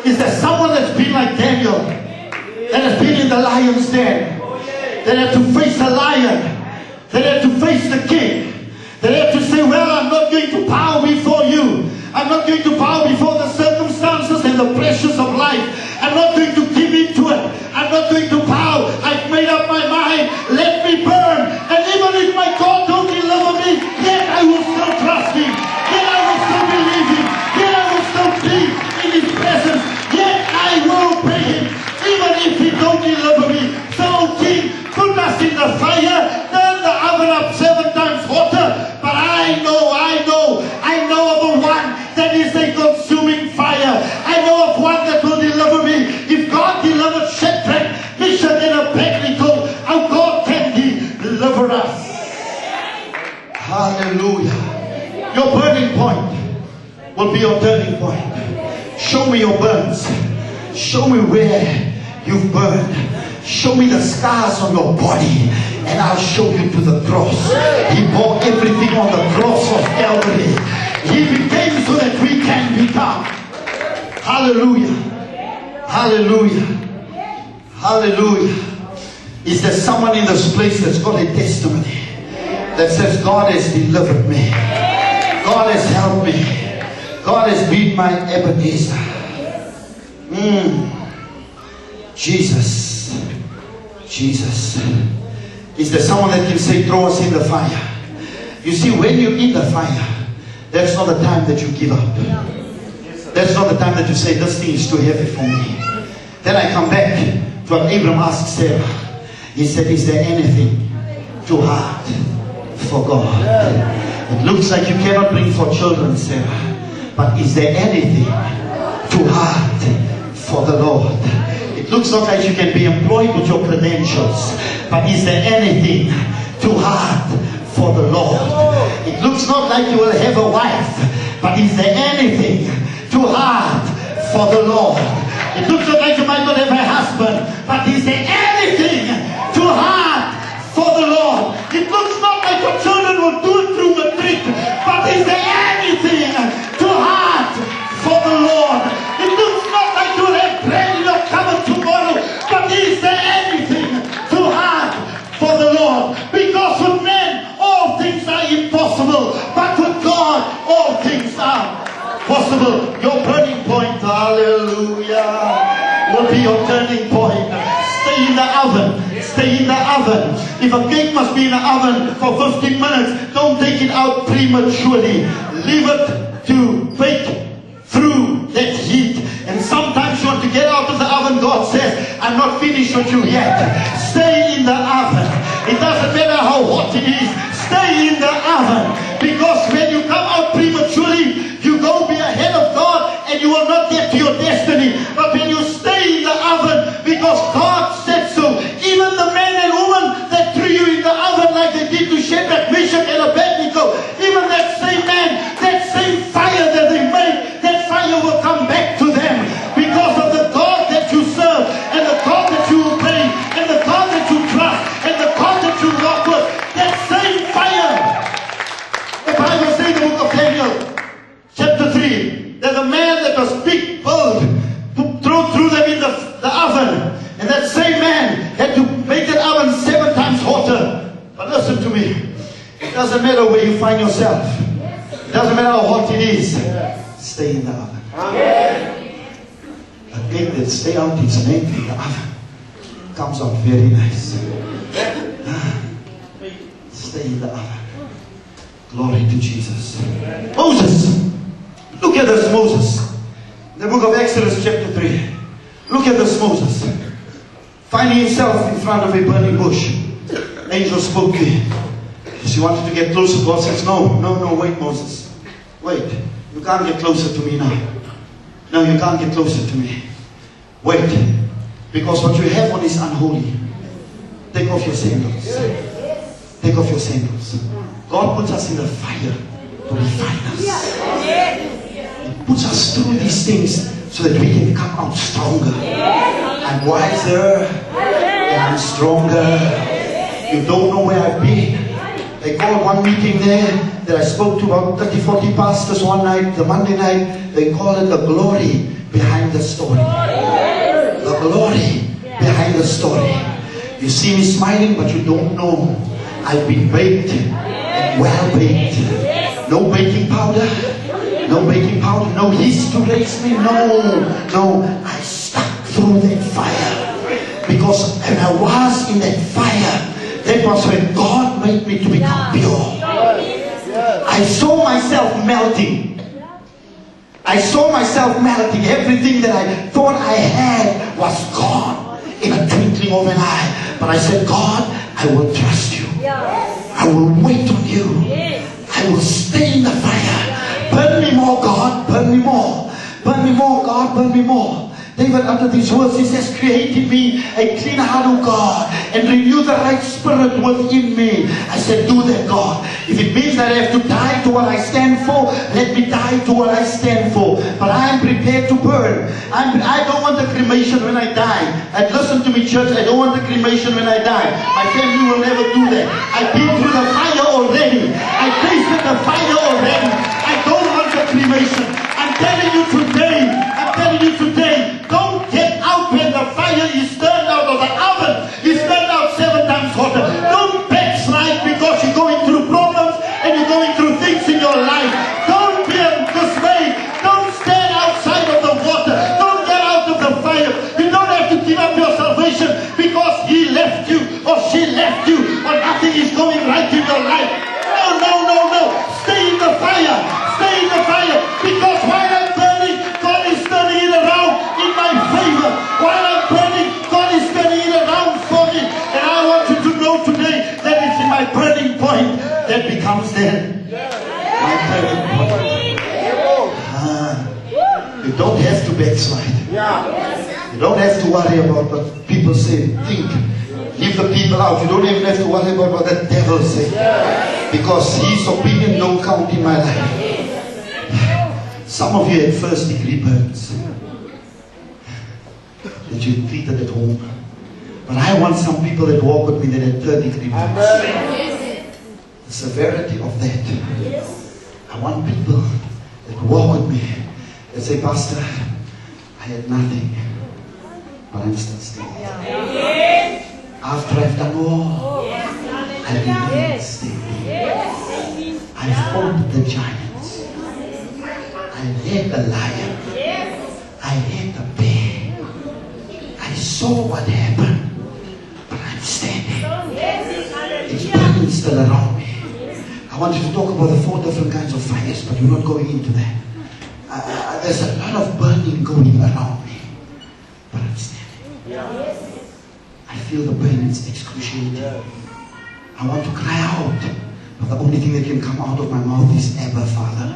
Is there someone that's been like Daniel, that has been in the lion's den, that had to face the lion, that had to face the king, that had to say, well, I'm not going to bow before you. I'm not going to bow before the circumstances and the pressures of life. I'm not going to give in to it. I'm not going to bow. I've made up my mind. Let me burn. And even if my God don't deliver me, yet I will still trust Him. Yet I will still believe Him. Yet I will still be in His presence. Yet I will obey Him. Even if He don't deliver me. So, King, put us in the fire. Turn the oven up 7 times hotter. But I know of a one that is a consuming fire. I know of one that will deliver me. If God delivered Shadrach, Meshach, and Abednego, how God can He deliver us? Hallelujah. Your burning point will be your turning point. Show me your burns. Show me where you've burned. Show me the scars on your body, and I'll show you to the cross. He bore everything on the cross of Calvary. He became so that we can become. Hallelujah. Hallelujah. Hallelujah. Is there someone in this place that's got a testimony that says, God has delivered me, God has helped me, God has been my Ebenezer? Jesus. Jesus. Is there someone that can say, throw us in the fire? You see, when you're in the fire, that's not the time that you give up. That's not the time that you say, this thing is too heavy for me. Then I come back to what Abraham asked Sarah. He said, is there anything too hard for God? It looks like you cannot bring 4 children, Sarah. But is there anything too hard for the Lord? It looks not like you can be employed with your credentials. But is there anything too hard for the Lord? It looks not like you will have a wife. But is there anything too hard for the Lord? It looks not like you might not have a husband. But is there anything too hard for the Lord? It looks not like your children will do it through matric. But is there anything too hard for the Lord? It looks not like you'll have bread in your cupboard tomorrow. But is there anything too hard for the Lord? Because with men, all things are impossible. But with God, all things are possible. Your burning point, hallelujah, will be your turning point. Stay in the oven. Stay in the oven. If a cake must be in the oven for 15 minutes, don't take it out prematurely. Leave it to bake through that heat. And sometimes you want to get out of the oven. God says, I'm not finished with you yet. Stay in the oven. It doesn't matter how hot it is. Stay in the oven. Because when you come out prematurely, you go be ahead of God and you will not get to your destiny. But when you stay in the oven, because God said so, even the men and women that threw you in the oven like they did to Shadrach, Meshach, and Abednego, even that same man, that same fire that they made, that fire will come back to them because of the God that you serve, and the God that you obey, and the God that you trust, and the God that you walk with. That same fire. The Bible says in the book of Daniel, chapter 3, that the man that was big built threw them in the oven, and that same man had to make that oven 7 times hotter. But listen to me, it doesn't matter where you find yourself. It doesn't matter how hot it is. Stay in the oven. A cake that stays out its length in the oven comes out very nice. Stay in the oven. Glory to Jesus. Moses. Look at this Moses. In the book of Exodus chapter 3. Look at this Moses. Finding himself in front of a burning bush. Angel spoke to him. She wanted to get closer. God says, no, wait, Moses. Wait. You can't get closer to me now. No, you can't get closer to me. Wait. Because what you have on is unholy. Take off your sandals. Take off your sandals. God puts us in the fire to refine us. He puts us through these things so that we can come out stronger. I'm wiser and I'm stronger. You don't know where I've been. They called one meeting there that I spoke to about 30, 40 pastors one night, the Monday night. They call it the glory behind the story. The glory behind the story. You see me smiling, but you don't know. I've been baked and well baked. No baking powder. No baking powder. No yeast to raise me. No. I stuck through that fire. Because when I was in that fire, that was when God made me to become pure. I saw myself melting. I saw myself melting. Everything that I thought I had was gone in a twinkling of an eye. But I said, God, I will trust you. I will wait on you. I will stay in the fire. Burn me more, God. Burn me more. Burn me more, God. Burn me more. David uttered these words. He says, create in me a clean heart, O God, and renew the right spirit within me. I said, do that, God. If it means that I have to die to what I stand for, let me die to what I stand for. But I am prepared to burn. I don't want the cremation when I die. And listen to me, church, I don't want the cremation when I die. My family will never do that. I've been through the fire already. I tasted the fire already. I don't want the cremation. I'm telling you today, don't get out when the fire is turned out of the oven. It's turned out 7 times hotter. Don't backslide because you're going through problems and you're going through things in your life. Don't be dismayed. Don't stand outside of the water. Don't get out of the fire. You don't have to give up your salvation because he left you or she left you or nothing is going right in your life. No. Stay in the fire. Stay in the fire because while I'm burning, God is turning it around in my favor. While I'm burning, God is turning it around for me. And I want you to know today that it's in my burning point that becomes then my burning point. You don't have to backslide. You don't have to worry about what people say, think. Leave the people out. You don't even have to worry about what the devil says. Because his opinion don't count in my life. Some of you had first degree burns that you treated at home. But I want some people that walk with me that had third degree burns. The severity of that. I want people that walk with me that say, Pastor, I had nothing, but I'm still standing. After I've done all, I remain standing. I fought the giants. I had the lion. I had the bear. I saw what happened, but I'm standing. It's burning still around me. I want you to talk about the 4 different kinds of fires, but we're not going into that. There's a lot of burning going around me, but I'm standing. I feel the pain, it's excruciating. I want to cry out, but the only thing that can come out of my mouth is Abba, Father.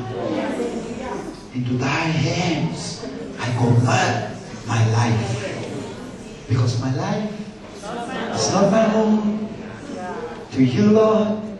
Into thy hands I commit my life. Because my life is not my own. To you, Lord,